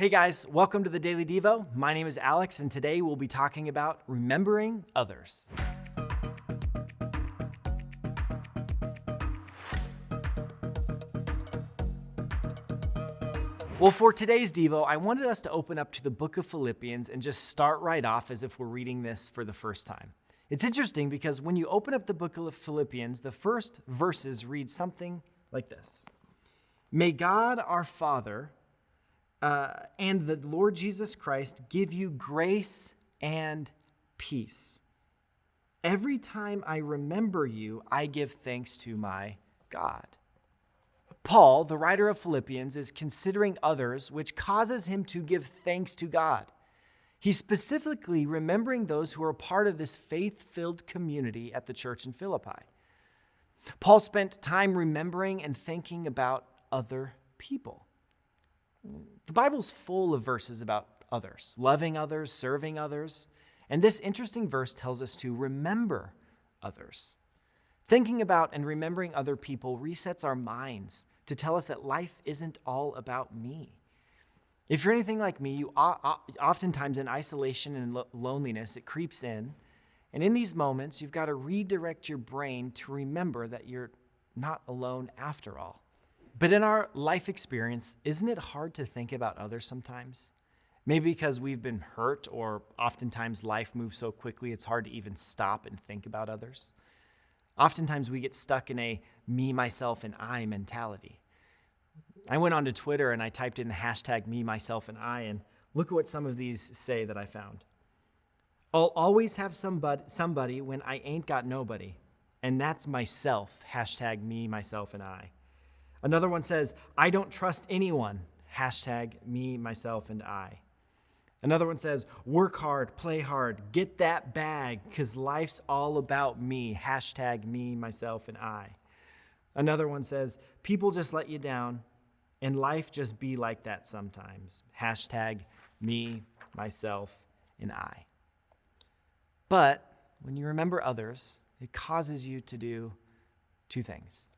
Hey guys, welcome to the Daily Devo. My name is Alex, and today we'll be talking about remembering others. Well, for today's Devo, I wanted us to open up to the book of Philippians and just start right off as if we're reading this for the first time. It's interesting because when you open up the book of Philippians, the first verses read something like this. May God our Father and the Lord Jesus Christ give you grace and peace. Every time I remember you, I give thanks to my God. Paul, the writer of Philippians, is considering others, which causes him to give thanks to God. He's specifically remembering those who are part of this faith-filled community at the church in Philippi. Paul spent time remembering and thinking about other people. The Bible's full of verses about others, loving others, serving others, and this interesting verse tells us to remember others. Thinking about and remembering other people resets our minds to tell us that life isn't all about me. If you're anything like me, you oftentimes in isolation and loneliness, it creeps in, and in these moments, you've got to redirect your brain to remember that you're not alone after all. But in our life experience, isn't it hard to think about others sometimes? Maybe because we've been hurt, or oftentimes life moves so quickly it's hard to even stop and think about others. Oftentimes we get stuck in a me, myself, and I mentality. I went onto Twitter and I typed in the hashtag me, myself, and I, and look at what some of these say that I found. I'll always have somebody when I ain't got nobody, and that's myself, hashtag me, myself, and I. Another one says, I don't trust anyone, hashtag me, myself, and I. Another one says, work hard, play hard, get that bag, because life's all about me, hashtag me, myself, and I. Another one says, people just let you down, and life just be like that sometimes, hashtag me, myself, and I. But when you remember others, it causes you to do two things.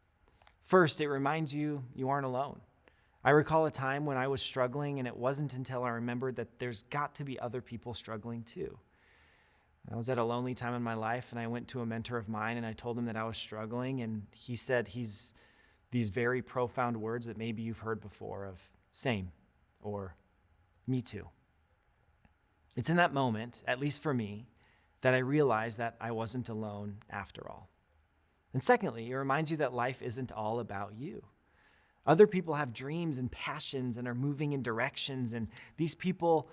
First, it reminds you you aren't alone. I recall a time when I was struggling, and it wasn't until I remembered that there's got to be other people struggling too. I was at a lonely time in my life, and I went to a mentor of mine, and I told him that I was struggling, and he said these very profound words that maybe you've heard before of same or me too. It's in that moment, at least for me, that I realized that I wasn't alone after all. And secondly, it reminds you that life isn't all about you. Other people have dreams and passions and are moving in directions, and these people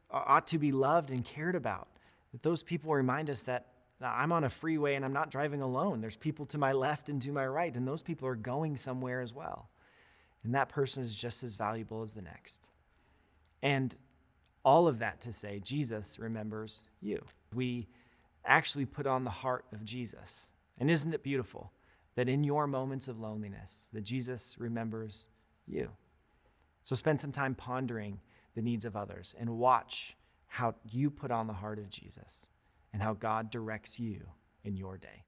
ought to be loved and cared about. That those people remind us that I'm on a freeway and I'm not driving alone. There's people to my left and to my right, and those people are going somewhere as well. And that person is just as valuable as the next. And all of that to say, Jesus remembers you. We actually put on the heart of Jesus. And isn't it beautiful that in your moments of loneliness, that Jesus remembers you? So spend some time pondering the needs of others and watch how you put on the heart of Jesus and how God directs you in your day.